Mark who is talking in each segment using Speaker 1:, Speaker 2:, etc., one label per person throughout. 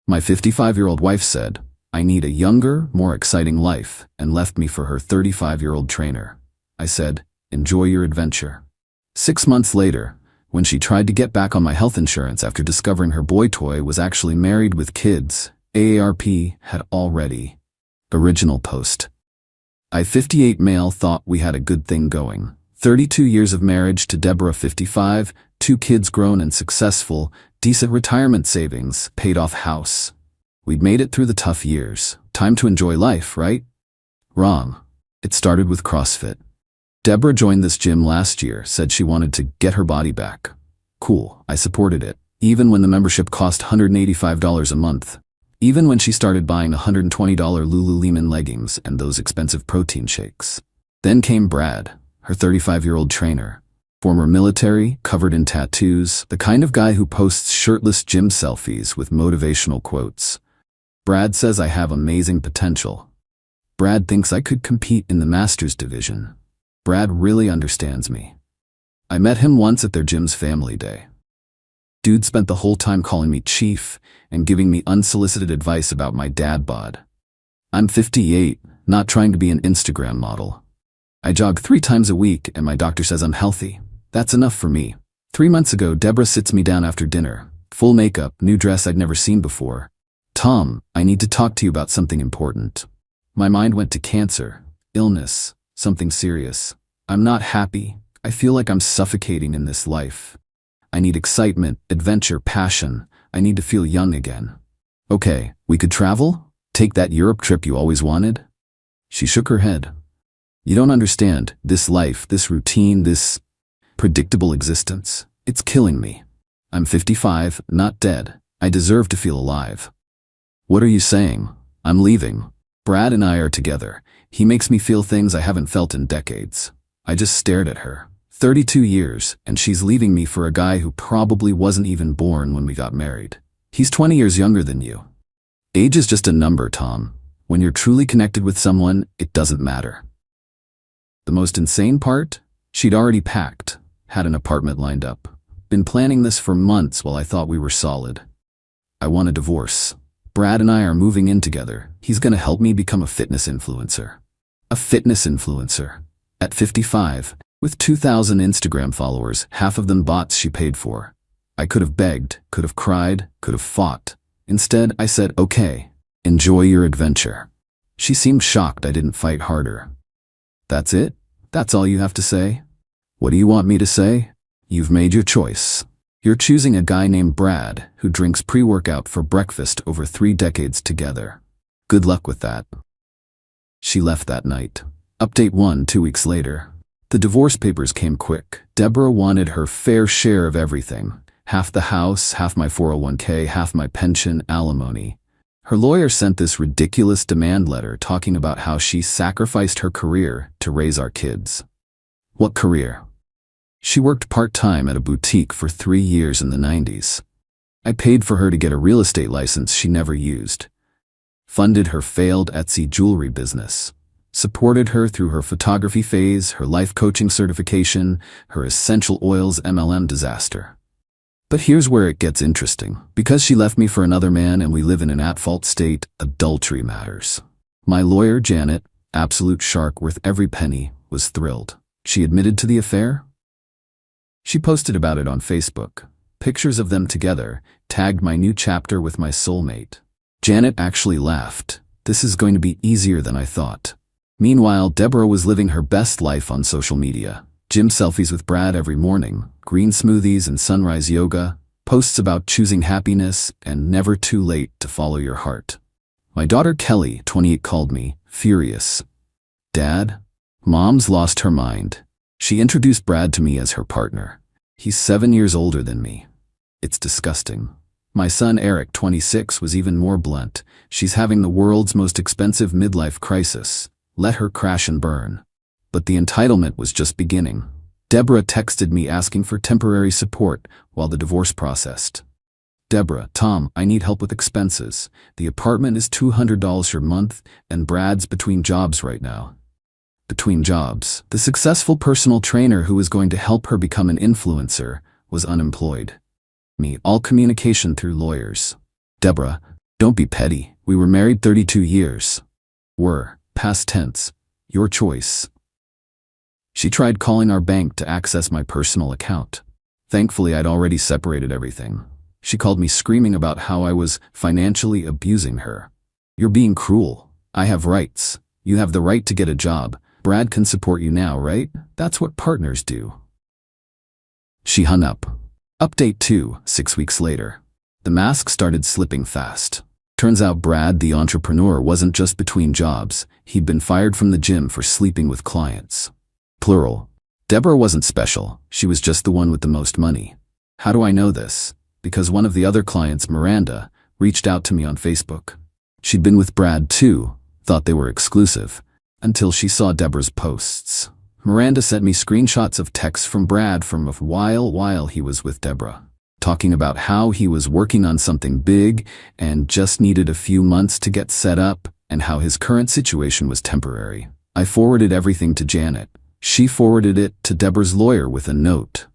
Speaker 1: My 55-year-old wife said, I need a younger, more exciting life, and left me for her 35-year-old trainer. I said, enjoy your adventure. 6 months later, when she tried to get back on my health insurance after discovering her boy toy was actually married with kids, AARP had already. Original post. I 58 male thought we had a good thing going. 32 years of marriage to Deborah 55, 2 kids grown and successful, decent retirement savings, paid off house. We'd made it through the tough years. Time to enjoy life, right? Wrong. It started with CrossFit. Deborah joined this gym last year, said she wanted to get her body back. Cool, I supported it, even when the membership cost $185 a month. Even when she started buying $120 Lululemon leggings and those expensive protein shakes. Then came Brad, her 35-year-old trainer. Former military, covered in tattoos, the kind of guy who posts shirtless gym selfies with motivational quotes. Brad says I have amazing potential. Brad thinks I could compete in the Masters division. Brad really understands me. I met him once at their gym's family day. Dude spent the whole time calling me chief and giving me unsolicited advice about my dad bod. I'm 58, not trying to be an Instagram model. I jog 3 times a week and my doctor says I'm healthy. That's enough for me. 3 months ago, Deborah sits me down after dinner. Full makeup, new dress I'd never seen before. Tom, I need to talk to you about something important. My mind went to cancer, illness, something serious. I'm not happy. I feel like I'm suffocating in this life. I need excitement, adventure, passion. I need to feel young again. Okay, we could travel? Take that Europe trip you always wanted? She shook her head. You don't understand. This life, this routine, this predictable existence. It's killing me. I'm 55, not dead. I deserve to feel alive. What are you saying? I'm leaving. Brad and I are together. He makes me feel things I haven't felt in decades. I just stared at her. 32 years, and she's leaving me for a guy who probably wasn't even born when we got married. He's 20 years younger than you. Age is just a number, Tom. When you're truly connected with someone, it doesn't matter. The most insane part? She'd already packed, had an apartment lined up. Been planning this for months while I thought we were solid. I want a divorce. Brad and I are moving in together. He's gonna help me become a fitness influencer. A fitness influencer. At 55, with 2,000 Instagram followers, half of them bots she paid for. I could have begged, could have cried, could have fought. Instead, I said, okay, enjoy your adventure. She seemed shocked I didn't fight harder. That's it? That's all you have to say? What do you want me to say? You've made your choice. You're choosing a guy named Brad who drinks pre-workout for breakfast over 3 decades together. Good luck with that. She left that night. Update 1 2 weeks later. The divorce papers came quick. Deborah wanted her fair share of everything. Half the house, half my 401k, half my pension, alimony. Her lawyer sent this ridiculous demand letter talking about how she sacrificed her career to raise our kids. What career? She worked part-time at a boutique for 3 years in the 90s. I paid for her to get a real estate license she never used. Funded her failed Etsy jewelry business. Supported her through her photography phase, her life coaching certification, her essential oils MLM disaster. But here's where it gets interesting. Because she left me for another man and we live in an at-fault state, adultery matters. My lawyer, Janet, absolute shark worth every penny, was thrilled. She admitted to the affair? She posted about it on Facebook. Pictures of them together, tagged my new chapter with my soulmate. Janet actually laughed. This is going to be easier than I thought. Meanwhile, Deborah was living her best life on social media. Gym selfies with Brad every morning, green smoothies and sunrise yoga, posts about choosing happiness and never too late to follow your heart. My daughter Kelly, 28, called me, furious. Dad? Mom's lost her mind. She introduced Brad to me as her partner. He's 7 years older than me. It's disgusting. My son Eric, 26, was even more blunt. She's having the world's most expensive midlife crisis. Let her crash and burn. But the entitlement was just beginning. Deborah texted me asking for temporary support while the divorce processed. Deborah, Tom, I need help with expenses. The apartment is $200 per month and Brad's between jobs right now. Between jobs, the successful personal trainer who was going to help her become an influencer was unemployed. Me, all communication through lawyers. Deborah, Don't be petty. We were married 32 years. Were, past tense. Your choice. She tried calling our bank to access my personal account. Thankfully, I'd already separated everything. She called me screaming about how I was financially abusing her. You're being cruel. I have rights. You have the right to get a job. Brad can support you now, right? That's what partners do. She hung up. Update 2, 6 weeks later. The mask started slipping fast. Turns out Brad, the entrepreneur, wasn't just between jobs. He'd been fired from the gym for sleeping with clients. Plural. Deborah wasn't special. She was just the one with the most money. How do I know this? Because one of the other clients, Miranda, reached out to me on Facebook. She'd been with Brad too, thought they were exclusive, until she saw Deborah's posts. Miranda sent me screenshots of texts from Brad from a while he was with Deborah, talking about how he was working on something big and just needed a few months to get set up, and how his current situation was temporary. I forwarded everything to Janet. She forwarded it to Deborah's lawyer with a note.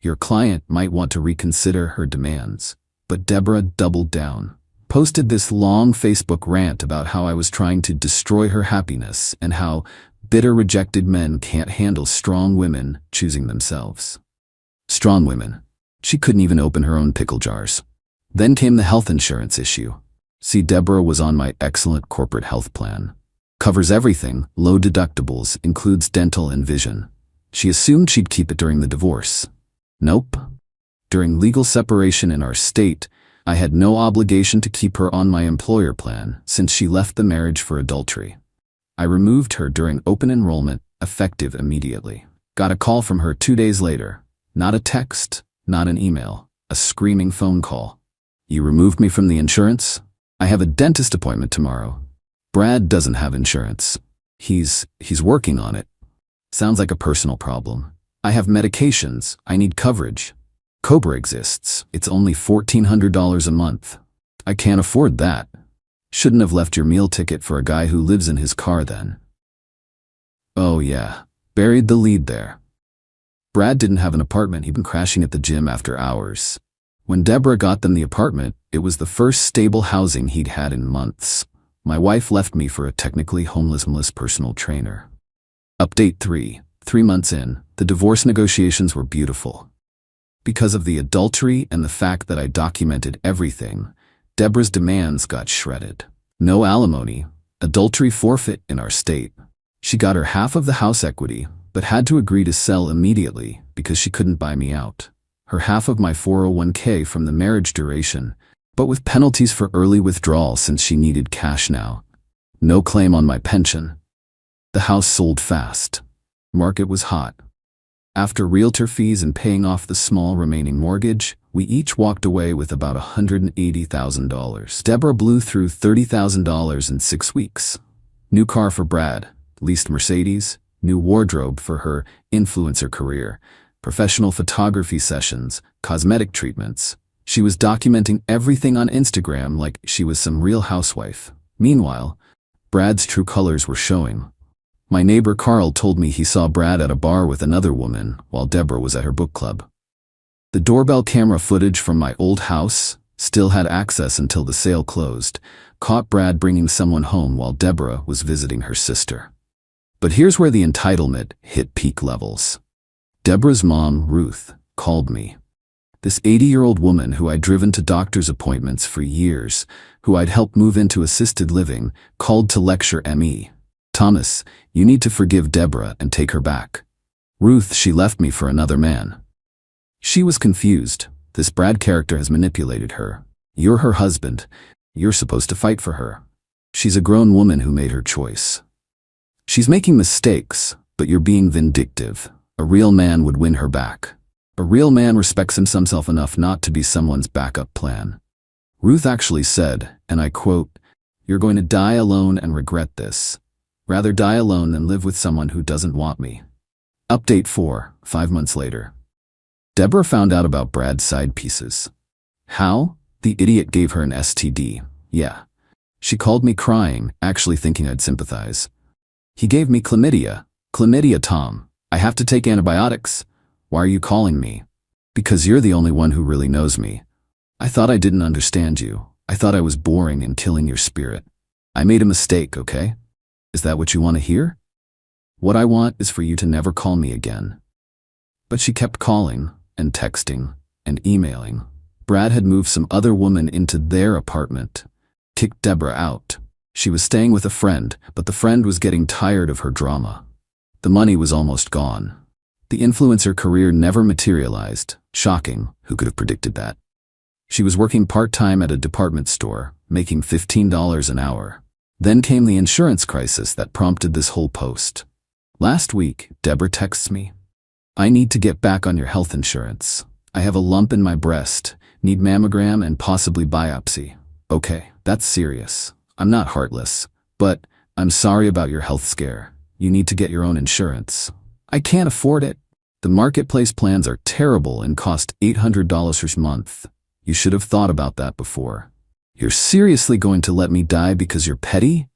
Speaker 1: Your client might want to reconsider her demands. But Deborah doubled down. Posted this long Facebook rant about how I was trying to destroy her happiness and how bitter rejected men can't handle strong women choosing themselves. Strong women. She couldn't even open her own pickle jars. Then came the health insurance issue. See, Deborah was on my excellent corporate health plan. Covers everything, low deductibles, includes dental and vision. She assumed she'd keep it during the divorce. Nope. During legal separation in our state, I had no obligation to keep her on my employer plan since she left the marriage for adultery. I removed her during open enrollment, effective immediately. Got a call from her 2 days later. Not a text, not an email, a screaming phone call. You removed me from the insurance? I have a dentist appointment tomorrow. Brad doesn't have insurance. He's working on it. Sounds like a personal problem. I have medications. I need coverage. Cobra exists. It's only $1,400 a month. I can't afford that. Shouldn't have left your meal ticket for a guy who lives in his car then. Oh yeah, buried the lead there. Brad didn't have an apartment. He'd been crashing at the gym after hours. When Deborah got them the apartment, it was the first stable housing he'd had in months. My wife left me for a technically homeless personal trainer. Update 3. 3 months in, the divorce negotiations were beautiful. Because of the adultery and the fact that I documented everything, Deborah's demands got shredded. No alimony, adultery forfeit in our state. She got her half of the house equity, but had to agree to sell immediately because she couldn't buy me out. Her half of my 401k from the marriage duration, but with penalties for early withdrawal since she needed cash now. No claim on my pension. The house sold fast. Market was hot. After realtor fees and paying off the small remaining mortgage, we each walked away with about $180,000. Deborah blew through $30,000 in 6 weeks. New car for Brad, leased Mercedes, new wardrobe for her influencer career, professional photography sessions, cosmetic treatments. She was documenting everything on Instagram like she was some real housewife. Meanwhile, Brad's true colors were showing. My neighbor Carl told me he saw Brad at a bar with another woman while Deborah was at her book club. The doorbell camera footage from my old house, still had access until the sale closed, caught Brad bringing someone home while Deborah was visiting her sister. But here's where the entitlement hit peak levels. Deborah's mom, Ruth, called me. This 80-year-old woman who I'd driven to doctor's appointments for years, who I'd helped move into assisted living, called to lecture me. Thomas, you need to forgive Deborah and take her back. Ruth, she left me for another man. She was confused. This Brad character has manipulated her. You're her husband. You're supposed to fight for her. She's a grown woman who made her choice. She's making mistakes, but you're being vindictive. A real man would win her back. A real man respects himself enough not to be someone's backup plan. Ruth actually said, and I quote, "You're going to die alone and regret this. Rather die alone than live with someone who doesn't want me." Update 4, 5 months later. Deborah found out about Brad's side pieces. How? The idiot gave her an STD. Yeah. She called me crying, actually thinking I'd sympathize. He gave me chlamydia. Chlamydia, Tom. I have to take antibiotics. Why are you calling me? Because you're the only one who really knows me. I thought I didn't understand you. I thought I was boring and killing your spirit. I made a mistake, okay? Is that what you want to hear? What I want is for you to never call me again. But she kept calling and texting and emailing. Brad had moved some other woman into their apartment, kicked Deborah out. She was staying with a friend, but the friend was getting tired of her drama. The money was almost gone. The influencer career never materialized. Shocking, who could have predicted that? She was working part-time at a department store, making $15 an hour. Then came the insurance crisis that prompted this whole post. Last week, Deborah texts me. I need to get back on your health insurance. I have a lump in my breast, need mammogram and possibly biopsy. Okay, that's serious. I'm not heartless, but I'm sorry about your health scare. You need to get your own insurance. I can't afford it. The marketplace plans are terrible and cost $800 per month. You should have thought about that before. You're seriously going to let me die because you're petty?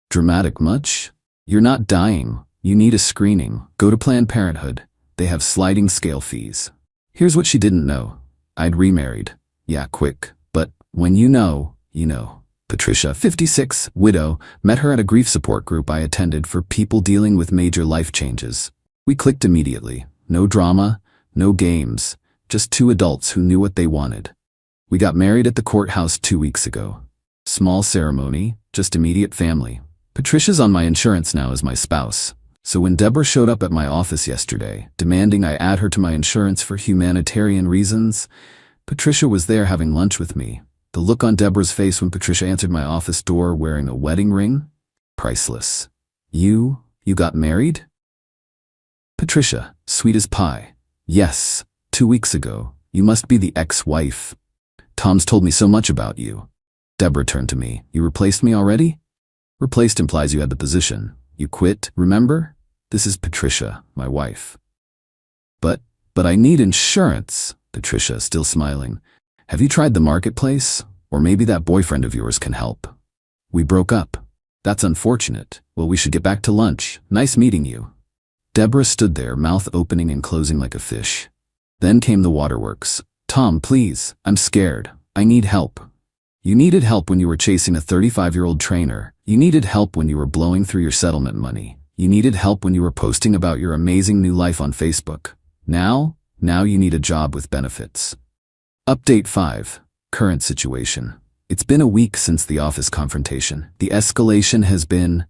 Speaker 1: Dramatic much? You're not dying. You need a screening. Go to Planned Parenthood. They have sliding scale fees. Here's what she didn't know. I'd remarried. Yeah, quick. But when you know, you know. Patricia, 56, widow, met her at a grief support group I attended for people dealing with major life changes. We clicked immediately. No drama, no games, just two adults who knew what they wanted. We got married at the courthouse 2 weeks ago. Small ceremony, just immediate family. Patricia's on my insurance now as my spouse. So when Deborah showed up at my office yesterday, demanding I add her to my insurance for humanitarian reasons, Patricia was there having lunch with me. The look on Deborah's face when Patricia answered my office door wearing a wedding ring? Priceless. You got married? Patricia, sweet as pie. Yes, 2 weeks ago. You must be the ex-wife. Tom's told me so much about you. Deborah turned to me. You replaced me already? Replaced implies you had the position. You quit, remember? This is Patricia, my wife. But I need insurance. Patricia, still smiling. Have you tried the marketplace? Or maybe that boyfriend of yours can help. We broke up. That's unfortunate. Well, we should get back to lunch. Nice meeting you. Deborah stood there, mouth opening and closing like a fish. Then came the waterworks. Tom, please, I'm scared. I need help. You needed help when you were chasing a 35-year-old trainer. You needed help when you were blowing through your settlement money. You needed help when you were posting about your amazing new life on Facebook. Now you need a job with benefits. Update 5. Current situation. It's been a week since the office confrontation. The escalation has been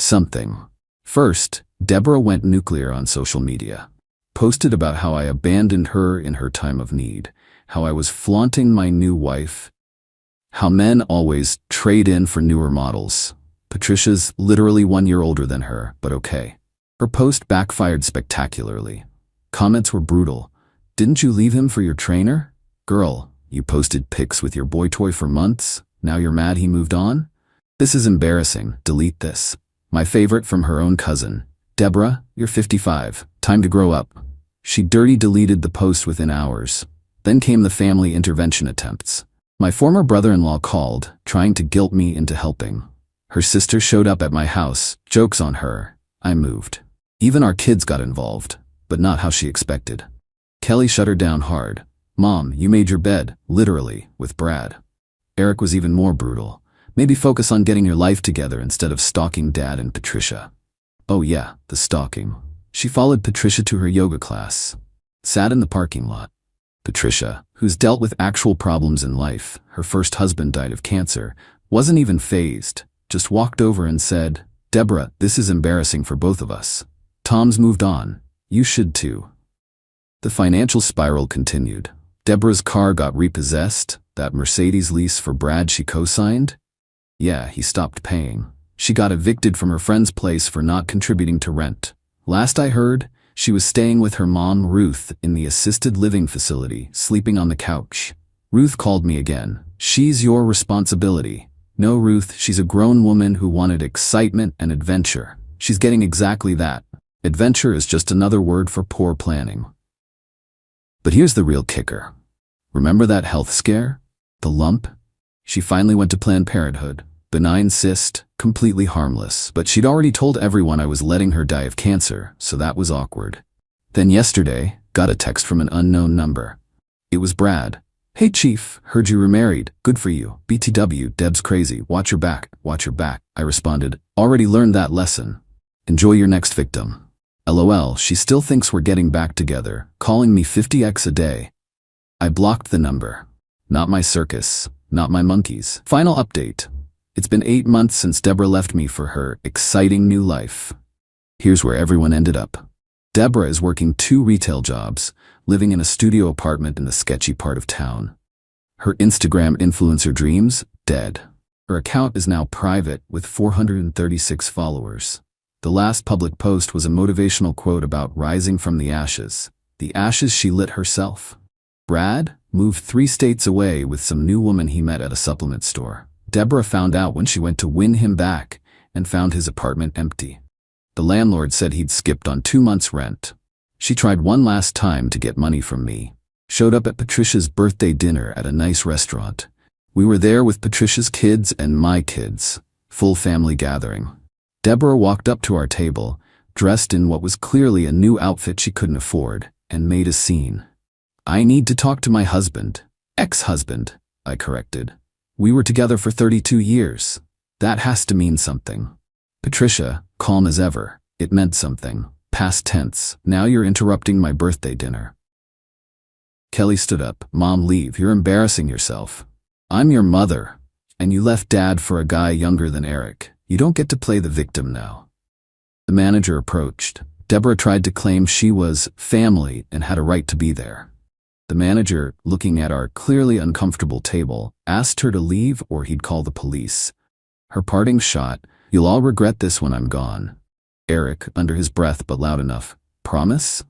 Speaker 1: something. First, Deborah went nuclear on social media. Posted about how I abandoned her in her time of need, how I was flaunting my new wife, how men always trade in for newer models. Patricia's literally 1 year older than her, but okay. Her post backfired spectacularly. Comments were brutal. Didn't you leave him for your trainer? Girl, you posted pics with your boy toy for months. Now you're mad he moved on? This is embarrassing. Delete this. My favorite from her own cousin. Deborah, you're 55. Time to grow up. She dirty deleted the post within hours. Then came the family intervention attempts. My former brother-in-law called, trying to guilt me into helping. Her sister showed up at my house. Joke's on her. I moved. Even our kids got involved, but not how she expected. Kelly shut her down hard. Mom, you made your bed, literally, with Brad. Eric was even more brutal. Maybe focus on getting your life together instead of stalking Dad and Patricia. Oh yeah, the stalking. She followed Patricia to her yoga class. Sat in the parking lot. Patricia, who's dealt with actual problems in life, her first husband died of cancer, wasn't even fazed, just walked over and said, Deborah, this is embarrassing for both of us. Tom's moved on. You should too. The financial spiral continued. Deborah's car got repossessed, that Mercedes lease for Brad she co-signed. Yeah, he stopped paying. She got evicted from her friend's place for not contributing to rent. Last I heard, she was staying with her mom, Ruth, in the assisted living facility, sleeping on the couch. Ruth called me again. She's your responsibility. No, Ruth, she's a grown woman who wanted excitement and adventure. She's getting exactly that. Adventure is just another word for poor planning. But here's the real kicker. Remember that health scare? The lump? She finally went to Planned Parenthood. Benign cyst, completely harmless, but she'd already told everyone I was letting her die of cancer, so that was awkward. Then yesterday, got a text from an unknown number. It was Brad. Hey chief, heard you remarried. Good for you. BTW, Deb's crazy. Watch your back. Watch your back. I responded, already learned that lesson. Enjoy your next victim. LOL, she still thinks we're getting back together, calling me 50x a day. I blocked the number. Not my circus. Not my monkeys. Final update. It's been 8 months since Deborah left me for her exciting new life. Here's where everyone ended up. Deborah is working 2 retail jobs, living in a studio apartment in the sketchy part of town. Her Instagram influencer dreams, dead. Her account is now private with 436 followers. The last public post was a motivational quote about rising from the ashes she lit herself. Brad moved 3 states away with some new woman he met at a supplement store. Deborah found out when she went to win him back and found his apartment empty. The landlord said he'd skipped on 2 months' rent. She tried one last time to get money from me. Showed up at Patricia's birthday dinner at a nice restaurant. We were there with Patricia's kids and my kids. Full family gathering. Deborah walked up to our table, dressed in what was clearly a new outfit she couldn't afford, and made a scene. I need to talk to my husband. Ex-husband, I corrected. We were together for 32 years. That has to mean something. Patricia, calm as ever. It meant something. Past tense. Now you're interrupting my birthday dinner. Kelly stood up. Mom, leave. You're embarrassing yourself. I'm your mother. And you left Dad for a guy younger than Eric. You don't get to play the victim now. The manager approached. Deborah tried to claim she was family and had a right to be there. The manager, looking at our clearly uncomfortable table, asked her to leave or he'd call the police. Her parting shot, you'll all regret this when I'm gone. Eric, under his breath but loud enough, promise?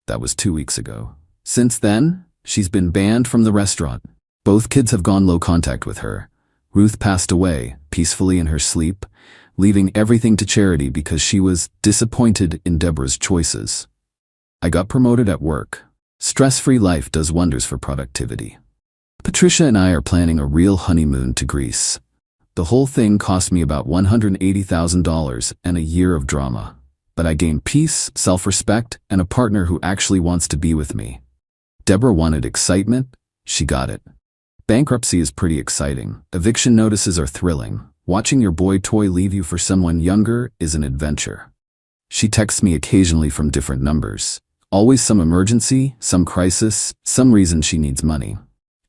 Speaker 1: That was 2 weeks ago. Since then, she's been banned from the restaurant. Both kids have gone low contact with her. Ruth passed away, peacefully in her sleep, leaving everything to charity because she was disappointed in Deborah's choices. I got promoted at work. Stress-free life does wonders for productivity. Patricia and I are planning a real honeymoon to Greece. The whole thing cost me about $180,000 and a year of drama. But I gained peace, self-respect, and a partner who actually wants to be with me. Deborah wanted excitement. She got it. Bankruptcy is pretty exciting. Eviction notices are thrilling. Watching your boy toy leave you for someone younger is an adventure. She texts me occasionally from different numbers. Always some emergency, some crisis, some reason she needs money.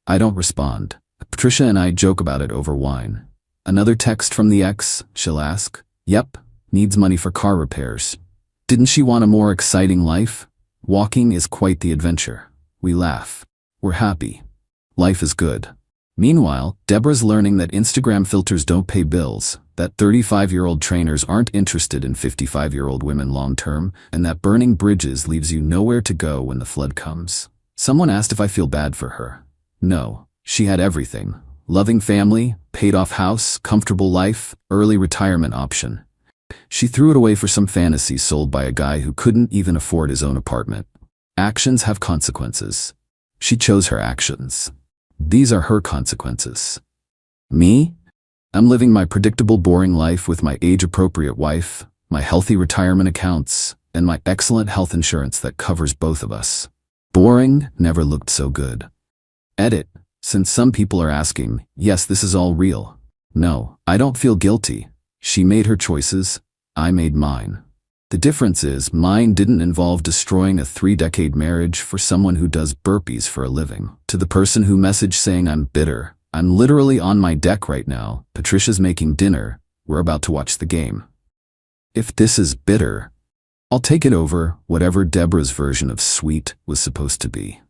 Speaker 1: I don't respond. Patricia and I joke about it over wine. Another text from the ex, she'll ask. Yep, needs money for car repairs. Didn't she want a more exciting life? Walking is quite the adventure. We laugh. We're happy. Life is good. Meanwhile, Deborah's learning that Instagram filters don't pay bills, that 35-year-old trainers aren't interested in 55-year-old women long-term, and that burning bridges leaves you nowhere to go when the flood comes. Someone asked if I feel bad for her. No, she had everything. Loving family, paid-off house, comfortable life, early retirement option. She threw it away for some fantasy sold by a guy who couldn't even afford his own apartment. Actions have consequences. She chose her actions. These are her consequences. Me? I'm living my predictable, boring life with my age-appropriate wife, my healthy retirement accounts, and my excellent health insurance that covers both of us. Boring never looked so good. Edit. Since some people are asking, yes, this is all real. No, I don't feel guilty. She made her choices. I made mine. The difference is mine didn't involve destroying a 3-decade marriage for someone who does burpees for a living. To the person who messaged saying I'm bitter, I'm literally on my deck right now. Patricia's making dinner. We're about to watch the game. If this is bitter, I'll take it over whatever Deborah's version of sweet was supposed to be.